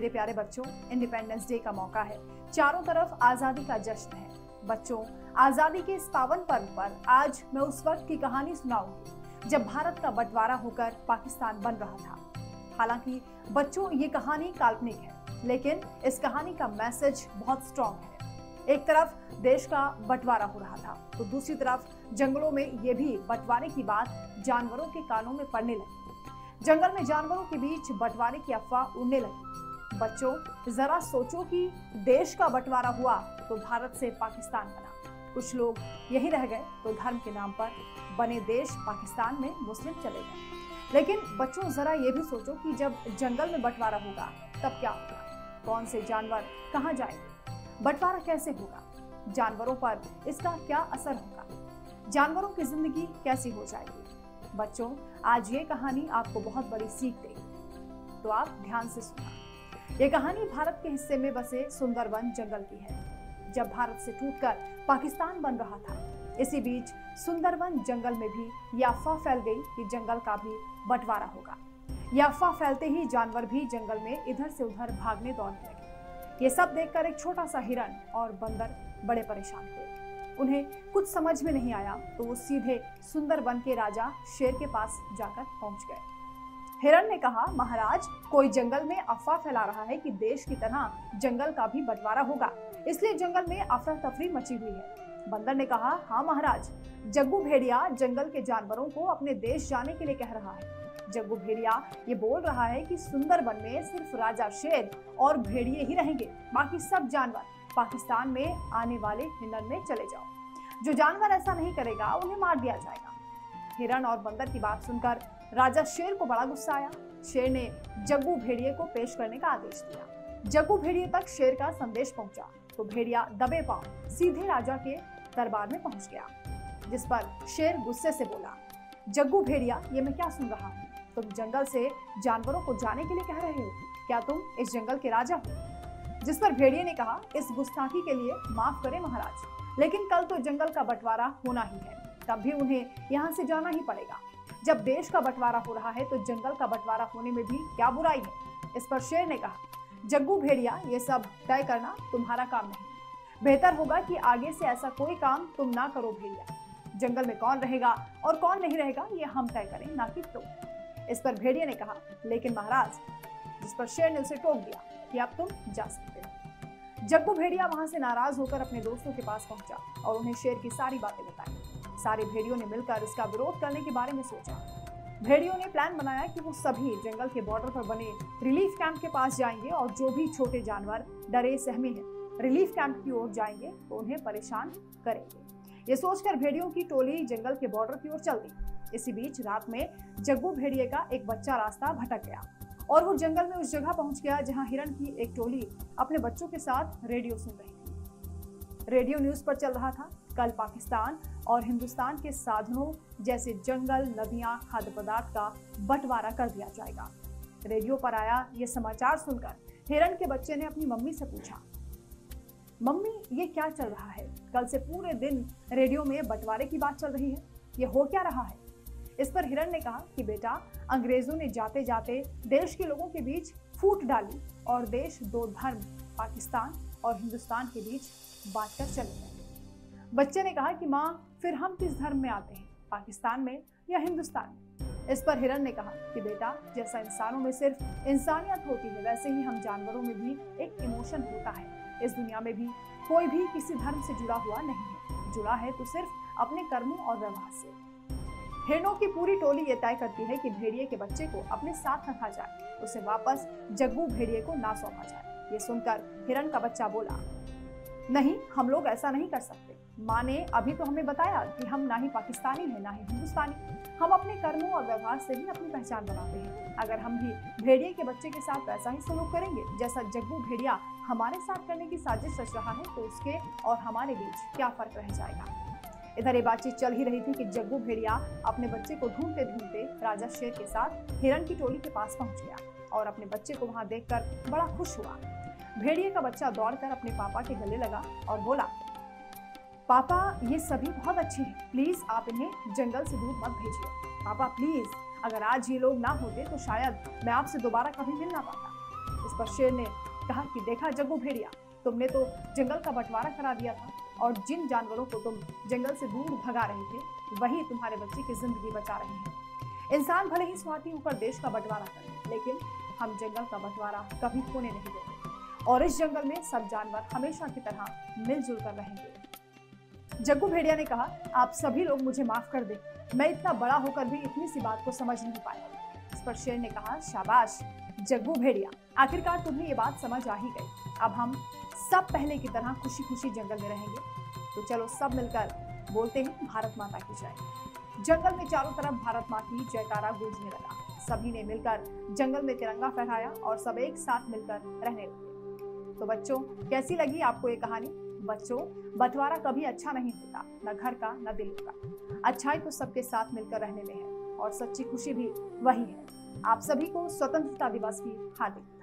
मेरे प्यारे बच्चों, इंडिपेंडेंस डे का मौका है। चारों तरफ आजादी का जश्न है। बच्चों, आजादी के इस पावन पर्व पर आज मैं उस वक्त की कहानी सुनाऊंगी जब भारत का बंटवारा होकर पाकिस्तान बन रहा था। हालांकि बच्चों, ये कहानी काल्पनिक है, लेकिन इस कहानी का मैसेज बहुत स्ट्रॉन्ग है। एक तरफ देश का बंटवारा हो रहा था, तो दूसरी तरफ जंगलों में ये भी बंटवारे की बात जानवरों के कानों में पड़ने लगी। जंगल में जानवरों के बीच बंटवारे की अफवाह उड़ने लगी। बच्चों, जरा सोचो कि देश का बंटवारा हुआ तो भारत से पाकिस्तान बना। कुछ लोग यहीं रह गए तो धर्म के नाम पर बने देश पाकिस्तान में मुस्लिम चले गए। लेकिन बच्चों, जरा ये भी सोचो कि जब जंगल में बंटवारा होगा तब क्या होगा? कौन से जानवर कहाँ जाएंगे? बंटवारा कैसे होगा? जानवरों पर इसका क्या असर होगा? जानवरों की जिंदगी कैसी हो जाएगी? बच्चों, आज ये कहानी आपको बहुत बड़ी सीख देगी, तो आप ध्यान से सुनना। ये कहानी भारत के हिस्से में बसे सुंदरवन जंगल की है। जब भारत से टूटकर पाकिस्तान बन रहा था, इसी बीच सुंदरवन जंगल में भी ये अफवाह फैल गई कि जंगल का भी बंटवारा होगा। ये अफवाह फैलते ही जानवर भी जंगल में इधर से उधर भागने दौड़ने लगे। ये सब देखकर एक छोटा सा हिरन और बंदर बड़े परेशान हुए। उन्हें कुछ समझ में नहीं आया, तो वो सीधे सुंदरवन के राजा शेर के पास जाकर पहुंच गए। हिरन ने कहा, महाराज, कोई जंगल में अफवाह फैला रहा है कि देश की तरह जंगल का भी बंटवारा होगा, इसलिए जंगल में अफरा तफरी मची हुई है। बंदर ने कहा, हाँ महाराज, जग्गू भेड़िया जंगल के जानवरों को अपने देश जाने के लिए कह रहा है। जग्गू भेड़िया ये बोल रहा है कि सुंदरवन में सिर्फ राजा शेर और भेड़िए ही रहेंगे, बाकी सब जानवर पाकिस्तान में आने वाले हिरन में चले जाओ। जो जानवर ऐसा नहीं करेगा उन्हें मार दिया जाएगा। हिरन और बंदर की बात सुनकर राजा शेर को बड़ा गुस्सा आया। शेर ने जग्गू भेड़िए को पेश करने का आदेश दिया। जग्गू भेड़िए तक शेर का संदेश पहुंचा तो भेड़िया दबे पांव सीधे राजा के दरबार में पहुंच गया, जिस पर शेर गुस्से से बोला, जग्गू भेड़िया, ये मैं क्या सुन रहा हूँ? तुम जंगल से जानवरों को जाने के लिए कह रहे हो? क्या तुम इस जंगल के राजा हो? जिस पर भेड़िए ने कहा, इस गुस्ताखी के लिए माफ करें महाराज, लेकिन कल तो जंगल का बंटवारा होना ही है, तब भी उन्हें यहाँ से जाना ही पड़ेगा। जब देश का बंटवारा हो रहा है तो जंगल का बंटवारा होने में भी क्या बुराई है? इस पर शेर ने कहा, जग्गू भेड़िया, ये सब तय करना तुम्हारा काम नहीं। बेहतर होगा कि आगे से ऐसा कोई काम तुम ना करो भेड़िया। जंगल में कौन रहेगा और कौन नहीं रहेगा ये हम तय करें, ना कि तुम। इस पर भेड़िए ने कहा, लेकिन महाराज। जिस पर शेर ने उसे टोक दिया कि अब तुम जा सकते हो। जग्गू भेड़िया वहां से नाराज होकर अपने दोस्तों के पास पहुंचा और उन्हें शेर की सारी बातें बताई। सारे भेड़ियों ने मिलकर इसका विरोध करने के बारे में सोचा। भेड़ियों ने प्लान बनाया कि वो सभी जंगल के बॉर्डर पर बने रिलीफ कैंप के पास जाएंगे और जो भी छोटे जानवर डरे सहमे हैं रिलीफ कैंप की ओर जाएंगे तो उन्हें परेशान करेंगे। ये सोचकर भेड़ियों की टोली जंगल के बॉर्डर की ओर चल दी। इसी बीच रात में जग्गू भेड़िए का एक बच्चा रास्ता भटक गया और वो जंगल में उस जगह पहुंच गया जहां हिरन की एक टोली अपने बच्चों के साथ रेडियो सुन रही थी। रेडियो न्यूज पर चल रहा था, कल पाकिस्तान और हिंदुस्तान के साधनों जैसे जंगल, नदियां, खाद्य पदार्थ का बंटवारा कर दिया जाएगा। रेडियो पर आया ये समाचार सुनकर हिरन के बच्चे ने अपनी मम्मी से पूछा, मम्मी, ये क्या चल रहा है? कल से पूरे दिन रेडियो में बंटवारे की बात चल रही है, ये हो क्या रहा है? इस पर हिरन ने कहा कि बेटा, अंग्रेजों ने जाते जाते देश के लोगों के बीच फूट डाली और देश दो धर्म, पाकिस्तान और हिंदुस्तान के बीच बांटकर चले गए। बच्चे ने कहा कि माँ, फिर हम किस धर्म में आते हैं, पाकिस्तान में या हिंदुस्तान में? इस पर हिरन ने कहा कि बेटा, जैसा इंसानों में सिर्फ इंसानियत होती है, वैसे ही हम जानवरों में भी एक इमोशन होता है। इस दुनिया में भी कोई भी किसी धर्म से जुड़ा हुआ नहीं है, जुड़ा है तो सिर्फ अपने कर्मों और व्यवहार से। हिरणों की पूरी टोली ये तय करती है कि भेड़िए के बच्चे को अपने साथ रखा जाए, उसे वापस जग्गू भेड़िए को ना सौंपा जाए। ये सुनकर हिरन का बच्चा बोला, नहीं, हम लोग ऐसा नहीं कर सकते। माँ ने अभी तो हमें बताया कि हम ना ही पाकिस्तानी हैं ना ही हिंदुस्तानी, हम अपने कर्मों और व्यवहार से ही अपनी पहचान बनाते हैं। अगर हम भी भेड़िए के बच्चे के साथ वैसा ही सलूक करेंगे जैसा जग्गू भेड़िया हमारे साथ करने की साजिश रच रहा है, तो उसके और हमारे बीच क्या फर्क रह जाएगा? इधर ये बातचीत चल ही रही थी कि जग्गू भेड़िया अपने बच्चे को ढूंढते ढूंढते राजा शेर के साथ हिरन की टोली के पास पहुंच गया और अपने बच्चे को वहां देखकर बड़ा खुश हुआ। भेड़िए का बच्चा दौड़कर अपने पापा के गले लगा और बोला, पापा, ये सभी बहुत अच्छे हैं, प्लीज आप इन्हें जंगल से दूर मत भेजिए। पापा प्लीज, अगर आज ये लोग ना होते तो शायद मैं आपसे दोबारा कभी मिल ना पाता। इस पर शेर ने कहा कि देखा जग्गू भेड़िया, तुमने तो जंगल का बंटवारा करा दिया था और जिन जानवरों को तुम जंगल से दूर भगा रहे थे वही तुम्हारे बच्चे की जिंदगी बचा रहे हैं। इंसान भले ही स्वार्थी होकर देश का बंटवारा करें, लेकिन हम जंगल का बंटवारा कभी होने नहीं देंगे और इस जंगल में सब जानवर हमेशा की तरह मिलजुल कर रहेंगे। जग्गू भेड़िया ने कहा, आप सभी लोग मुझे माफ कर दें, मैं इतना बड़ा होकर भी इतनी सी बात को समझ नहीं पाया। इस पर शेर ने कहा, शाबाश जग्गू भेड़िया, आखिरकार तुम्हें ये बात समझ आ ही गई। अब हम सब पहले की तरह खुशी खुशी जंगल में रहेंगे। तो चलो सब मिलकर बोलते हैं भारत माता की जय। जंगल में चारों तरफ भारत माँ की जयकारा गूंजने लगा। सभी ने मिलकर जंगल में तिरंगा फहराया और सब एक साथ मिलकर रहने लगे। तो बच्चों, कैसी लगी आपको ये कहानी? बच्चों, बंटवारा कभी अच्छा नहीं होता, न घर का न दिल का। अच्छाई तो सबके साथ मिलकर रहने में है और सच्ची खुशी भी वही है। आप सभी को स्वतंत्रता दिवस की हार्दिक